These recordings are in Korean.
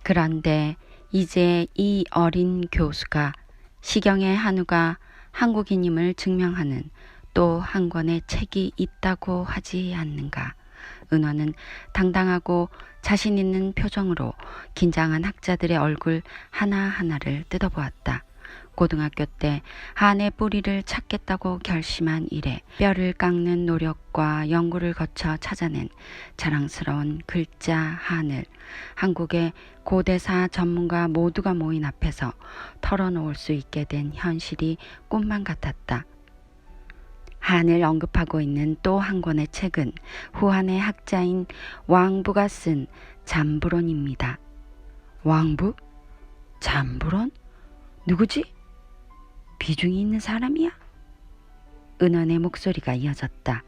그런데 이제 이 어린 교수가 시경의 한우가 한국인임을 증명하는 또 한 권의 책이 있다고 하지 않는가. 은호는 당당하고 자신 있는 표정으로 긴장한 학자들의 얼굴 하나하나를 뜯어보았다. 고등학교 때 한의 뿌리를 찾겠다고 결심한 이래 뼈를 깎는 노력과 연구를 거쳐 찾아낸 자랑스러운 글자 한을 한국의 고대사 전문가 모두가 모인 앞에서 털어놓을 수 있게 된 현실이 꿈만 같았다. 한을 언급하고 있는 또 한 권의 책은 후한의 학자인 왕부가 쓴 잠부론입니다. 왕부? 잠부론? 누구지? 비중이 있는 사람이야? 은원의 목소리가 이어졌다.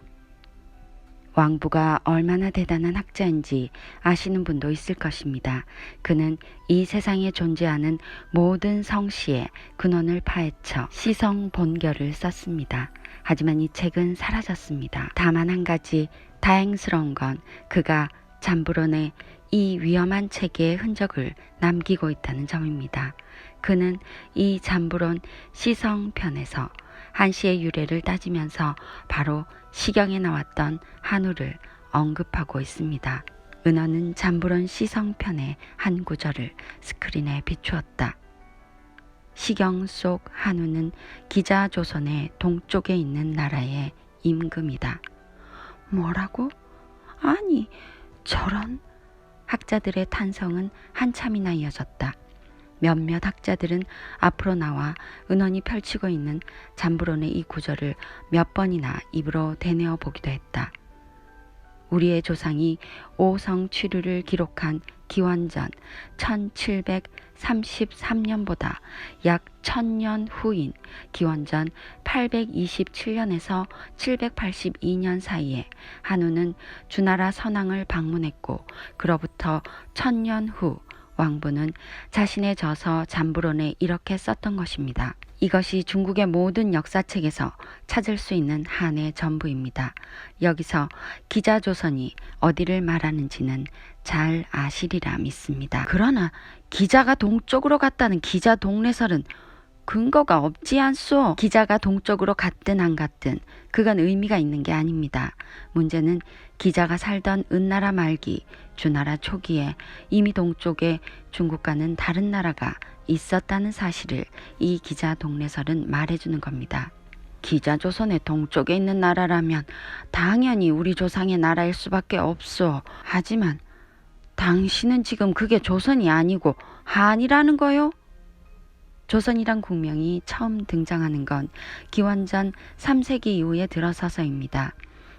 왕부가 얼마나 대단한 학자인지 아시는 분도 있을 것입니다. 그는 이 세상에 존재하는 모든 성씨의 근원을 파헤쳐 시성본결을 썼습니다. 하지만 이 책은 사라졌습니다. 다만 한 가지 다행스러운 건 그가 잠부론의 이 위험한 책의 흔적을 남기고 있다는 점입니다. 그는 이 잠부론 시성편에서 한시의 유래를 따지면서 바로 시경에 나왔던 한우를 언급하고 있습니다. 은어는 잠부론 시성편의 한 구절을 스크린에 비추었다. 시경 속 한우는 기자조선의 동쪽에 있는 나라의 임금이다. 뭐라고? 아니, 저런. 학자들의 탄성은 한참이나 이어졌다. 몇몇 학자들은 앞으로 나와 은원이 펼치고 있는 잠부론의 이 구절을 몇 번이나 입으로 대내어 보기도 했다. 우리의 조상이 오성취류를 기록한 기원전 1733년보다 약 1000년 후인 기원전 827년에서 782년 사이에 한우는 주나라 선왕을 방문했고 그로부터 1000년 후 왕부는 자신의 저서 잠부론에 이렇게 썼던 것입니다. 이것이 중국의 모든 역사책에서 찾을 수 있는 한의 전부입니다. 여기서 기자조선이 어디를 말하는지는 잘 아시리라 믿습니다. 그러나 기자가 동쪽으로 갔다는 기자 동래설은 근거가 없지 않소. 기자가 동쪽으로 갔든 안 갔든 그건 의미가 있는 게 아닙니다. 문제는 기자가 살던 은나라 말기 주나라 초기에 이미 동쪽에 중국과는 다른 나라가 있었다는 사실을 이 기자 동래설은 말해주는 겁니다. 기자조선의 동쪽에 있는 나라라면 당연히 우리 조상의 나라일 수밖에 없소. 하지만 당신은 지금 그게 조선이 아니고 한이라는 거요? 조선이란 국명이 처음 등장하는 건 기원전 3세기 이후에 들어서서입니다.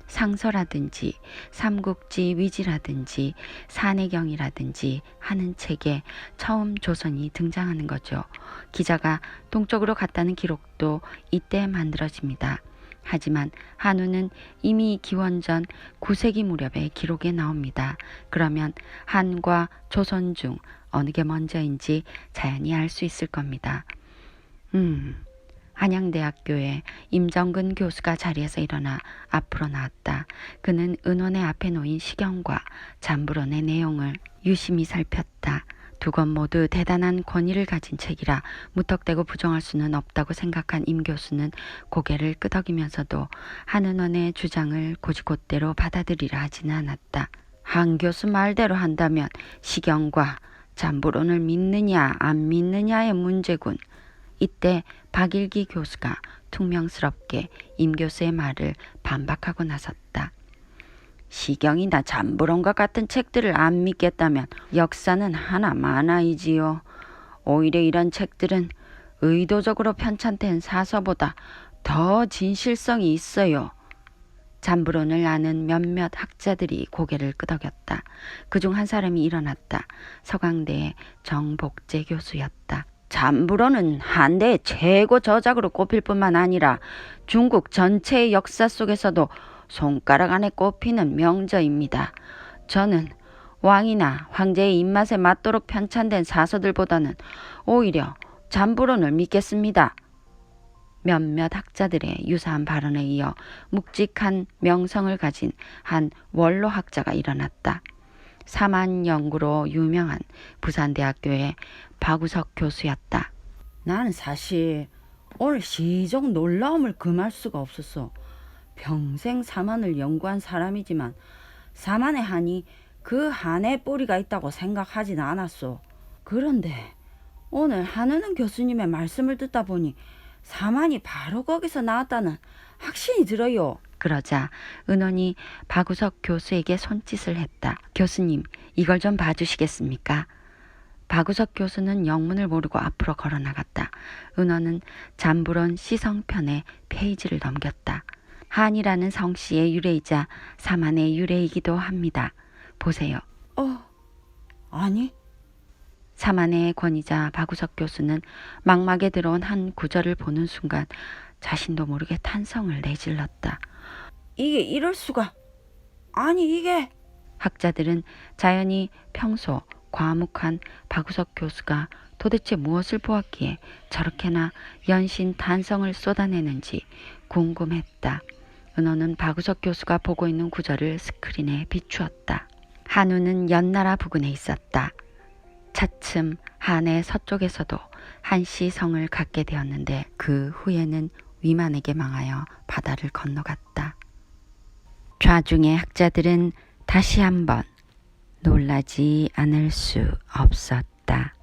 상서라든지 삼국지 위지라든지 산해경이라든지 하는 책에 처음 조선이 등장하는 거죠. 기자가 동쪽으로 갔다는 기록도 이때 만들어집니다. 하지만 한우는 이미 기원전 9세기 무렵의 기록에 나옵니다. 그러면 한과 조선 중 어느 게 먼저인지 자연히 알 수 있을 겁니다. 한양대학교에 임정근 교수가 자리에서 일어나 앞으로 나왔다. 그는 은원의 앞에 놓인 시경과 잠부론의 내용을 유심히 살폈다. 두 권 모두 대단한 권위를 가진 책이라 무턱대고 부정할 수는 없다고 생각한 임 교수는 고개를 끄덕이면서도 한은원의 주장을 곧이곧대로 받아들이려 하지는 않았다. 한 교수 말대로 한다면 시경과 잠부론을 믿느냐 안 믿느냐의 문제군. 이때 박일기 교수가 퉁명스럽게 임 교수의 말을 반박하고 나섰다. 시경이나 잠부론과 같은 책들을 안 믿겠다면 역사는 하나마나이지요. 오히려 이런 책들은 의도적으로 편찬된 사서보다 더 진실성이 있어요. 잠부론을 아는 몇몇 학자들이 고개를 끄덕였다. 그중 한 사람이 일어났다. 서강대의 정복재 교수였다. 잠부론은 한대의 최고 저작으로 꼽힐 뿐만 아니라 중국 전체의 역사 속에서도 손가락 안에 꼽히는 명저입니다. 저는 왕이나 황제의 입맛에 맞도록 편찬된 사서들보다는 오히려 잠부론을 믿겠습니다. 몇몇 학자들의 유사한 발언에 이어 묵직한 명성을 가진 한 원로학자가 일어났다. 사만 연구로 유명한 부산대학교의 박우석 교수였다. 나는 사실 오늘 시적 놀라움을 금할 수가 없었어. 평생 사만을 연구한 사람이지만 사만의 한이 그 한의 뿌리가 있다고 생각하진 않았어. 그런데 오늘 한은은 교수님의 말씀을 듣다 보니 사만이 바로 거기서 나왔다는 확신이 들어요. 그러자 은원이 박우석 교수에게 손짓을 했다. 교수님, 이걸 좀 봐주시겠습니까? 박우석 교수는 영문을 모르고 앞으로 걸어나갔다. 은원은 잠불온 시성편의 페이지를 넘겼다. 한이라는 성씨의 유래이자 사만의 유래이기도 합니다. 보세요. 아니? 사만의 권위자 박우석 교수는 망막에 들어온 한 구절을 보는 순간 자신도 모르게 탄성을 내질렀다. 이게 이럴 수가. 아니 이게. 학자들은 자연히 평소 과묵한 박우석 교수가 도대체 무엇을 보았기에 저렇게나 연신 탄성을 쏟아내는지 궁금했다. 은호는 박우석 교수가 보고 있는 구절을 스크린에 비추었다. 한우는 연나라 부근에 있었다. 차츰 한의 서쪽에서도 한씨 성을 갖게 되었는데 그 후에는 위만에게 망하여 바다를 건너갔다. 좌중의 학자들은 다시 한번 놀라지 않을 수 없었다.